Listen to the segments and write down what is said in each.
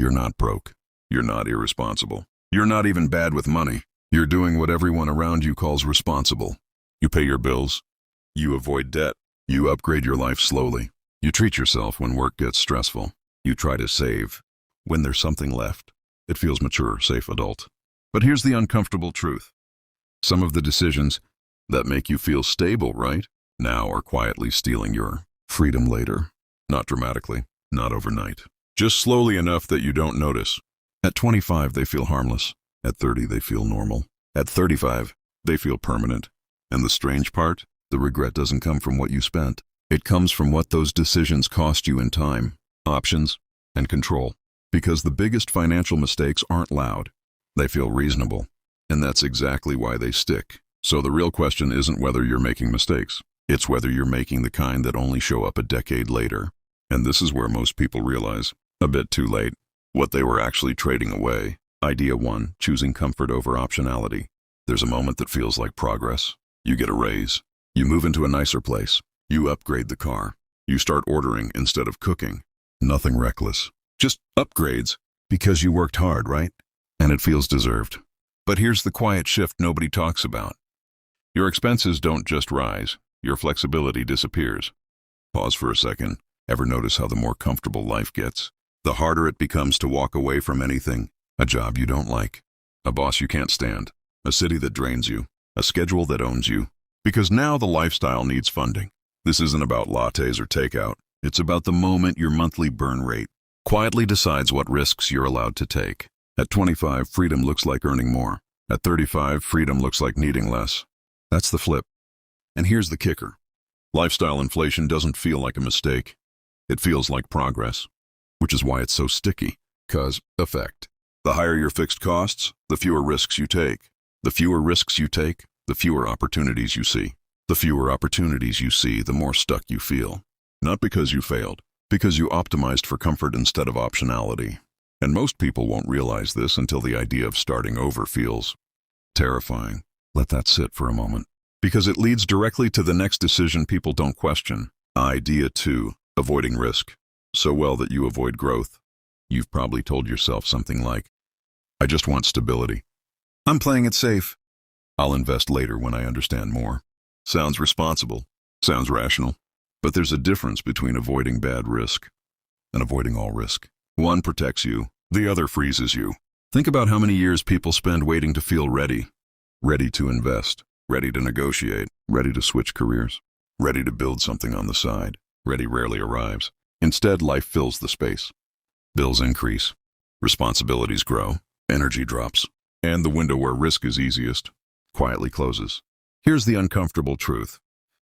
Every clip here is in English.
You're not broke. You're not irresponsible. You're not even bad with money. You're doing what everyone around you calls responsible. You pay your bills. You avoid debt. You upgrade your life slowly. You treat yourself when work gets stressful. You try to save. When there's something left, it feels mature, safe, adult. But here's the uncomfortable truth. Some of the decisions that make you feel stable right now are quietly stealing your freedom later. Not dramatically, not overnight. Just slowly enough that you don't notice. At 25, they feel harmless. At 30, they feel normal. At 35, they feel permanent. And the strange part, the regret doesn't come from what you spent. It comes from what those decisions cost you in time, options, and control. Because the biggest financial mistakes aren't loud. They feel reasonable. And that's exactly why they stick. So the real question isn't whether you're making mistakes. It's whether you're making the kind that only show up a decade later. And this is where most people realize, a bit too late, what they were actually trading away. Idea 1, choosing comfort over optionality. There's a moment that feels like progress. You get a raise. You move into a nicer place. You upgrade the car. You start ordering instead of cooking. Nothing reckless. Just upgrades because you worked hard, right? And it feels deserved. But here's the quiet shift nobody talks about. Your expenses don't just rise. Your flexibility disappears. Pause for a second. Ever notice how the more comfortable life gets, the harder it becomes to walk away from anything? A job you don't like, a boss you can't stand, a city that drains you, a schedule that owns you. Because now the lifestyle needs funding. This isn't about lattes or takeout. It's about the moment your monthly burn rate quietly decides what risks you're allowed to take. At 25, freedom looks like earning more. At 35, freedom looks like needing less. That's the flip. And here's the kicker. Lifestyle inflation doesn't feel like a mistake. It feels like progress, which is why it's so sticky. Cause effect. The higher your fixed costs, the fewer risks you take. The fewer risks you take, the fewer opportunities you see. The fewer opportunities you see, the more stuck you feel. Not because you failed, because you optimized for comfort instead of optionality. And most people won't realize this until the idea of starting over feels terrifying. Let that sit for a moment. Because it leads directly to the next decision people don't question. Idea 2, avoiding risk. So well that you avoid growth. You've probably told yourself something like, I just want stability. I'm playing it safe. I'll invest later when I understand more. Sounds responsible. Sounds rational. But there's a difference between avoiding bad risk and avoiding all risk. One protects you, the other freezes you. Think about how many years people spend waiting to feel ready. Ready to invest, ready to negotiate, ready to switch careers, ready to build something on the side. Ready rarely arrives. Instead, life fills the space. Bills increase, responsibilities grow, energy drops, and the window where risk is easiest quietly closes. Here's the uncomfortable truth.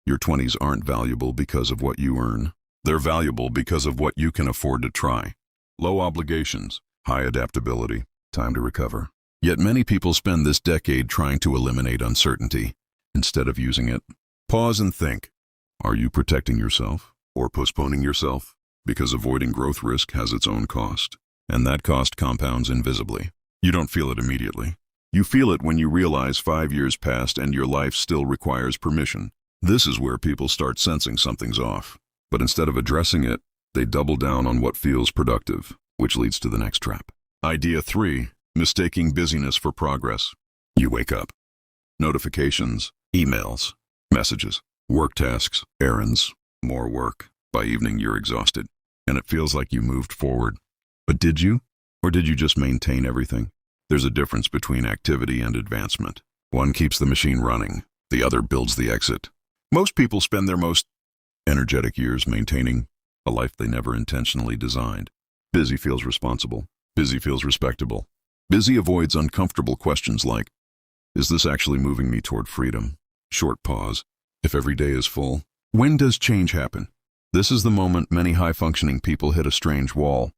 Your 20s aren't valuable because of what you earn. They're valuable because of what you can afford to try. Low obligations, high adaptability, time to recover. Yet many people spend this decade trying to eliminate uncertainty instead of using it. Pause and think. Are you protecting yourself or postponing yourself? Because avoiding growth risk has its own cost, and that cost compounds invisibly. You don't feel it immediately. You feel it when you realize 5 years passed and your life still requires permission. This is where people start sensing something's off. But instead of addressing it, they double down on what feels productive, which leads to the next trap. Idea 3, mistaking busyness for progress. You wake up. Notifications, emails, messages, work tasks, errands, more work. By evening, you're exhausted, and it feels like you moved forward. But did you? Or did you just maintain everything? There's a difference between activity and advancement. One keeps the machine running, the other builds the exit. Most people spend their most energetic years maintaining a life they never intentionally designed. Busy feels responsible. Busy feels respectable. Busy avoids uncomfortable questions like, is this actually moving me toward freedom? Short pause. If every day is full, when does change happen? This is the moment many high-functioning people hit a strange wall.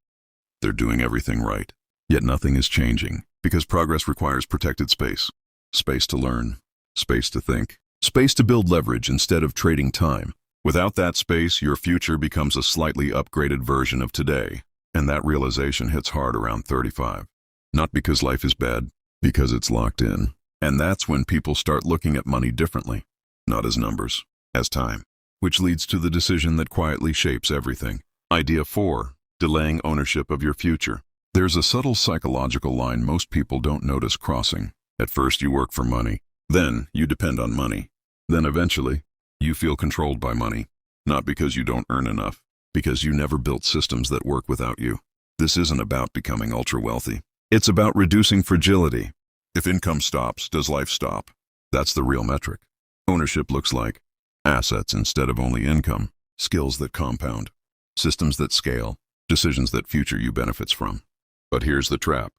They're doing everything right, yet nothing is changing, because progress requires protected space. Space to learn, space to think, space to build leverage instead of trading time. Without that space, your future becomes a slightly upgraded version of today, and that realization hits hard around 35. Not because life is bad, because it's locked in. And that's when people start looking at money differently, not as numbers, as time. Which leads to the decision that quietly shapes everything. Idea 4, delaying ownership of your future. There's a subtle psychological line most people don't notice crossing. At first you work for money. Then you depend on money. Then eventually, you feel controlled by money. Not because you don't earn enough, because you never built systems that work without you. This isn't about becoming ultra-wealthy. It's about reducing fragility. If income stops, does life stop? That's the real metric. Ownership looks like assets instead of only income, skills that compound, systems that scale, decisions that future you benefits from. But here's the trap.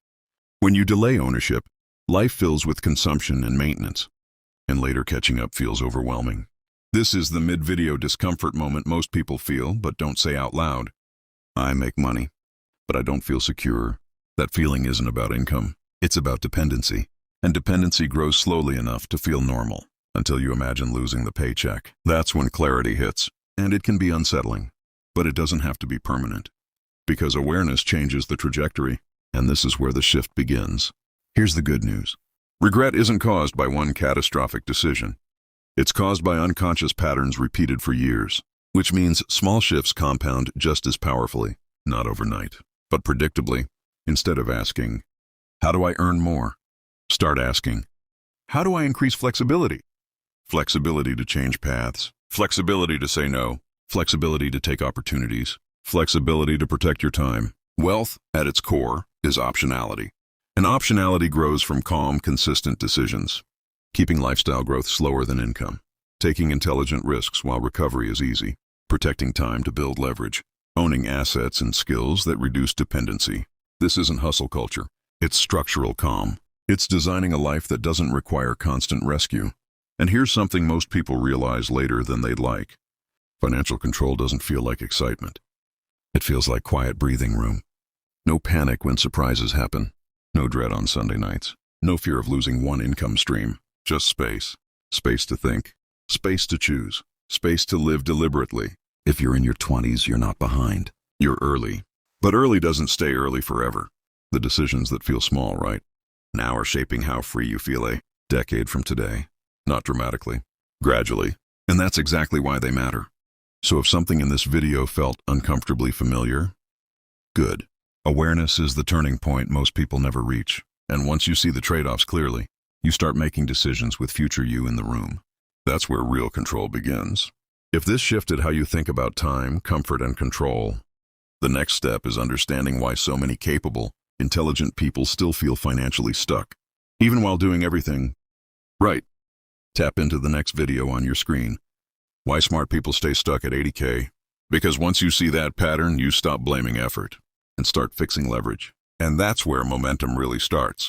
When you delay ownership, life fills with consumption and maintenance, and later catching up feels overwhelming. This is the mid-video discomfort moment most people feel but don't say out loud. I make money, but I don't feel secure. That feeling isn't about income. It's about dependency. And dependency grows slowly enough to feel normal, until you imagine losing the paycheck. That's when clarity hits, and it can be unsettling. But it doesn't have to be permanent. Because awareness changes the trajectory, and this is where the shift begins. Here's the good news. Regret isn't caused by one catastrophic decision. It's caused by unconscious patterns repeated for years, which means small shifts compound just as powerfully, not overnight, but predictably. Instead of asking, how do I earn more? Start asking, how do I increase flexibility? Flexibility to change paths, flexibility to say no, flexibility to take opportunities, flexibility to protect your time. Wealth, at its core, is optionality. And optionality grows from calm, consistent decisions, keeping lifestyle growth slower than income, taking intelligent risks while recovery is easy, protecting time to build leverage, owning assets and skills that reduce dependency. This isn't hustle culture. It's structural calm. It's designing a life that doesn't require constant rescue. And here's something most people realize later than they'd like. Financial control doesn't feel like excitement. It feels like quiet breathing room. No panic when surprises happen. No dread on Sunday nights. No fear of losing one income stream. Just space. Space to think. Space to choose. Space to live deliberately. If you're in your 20s, you're not behind. You're early. But early doesn't stay early forever. The decisions that feel small right now are shaping how free you feel a decade from today. Not dramatically. Gradually. And that's exactly why they matter. So if something in this video felt uncomfortably familiar, good. Awareness is the turning point most people never reach. And once you see the trade-offs clearly, you start making decisions with future you in the room. That's where real control begins. If this shifted how you think about time, comfort, and control, the next step is understanding why so many capable, intelligent people still feel financially stuck, even while doing everything right. Tap into the next video on your screen. Why smart people stay stuck at 80K? Because once you see that pattern, you stop blaming effort and start fixing leverage. And that's where momentum really starts.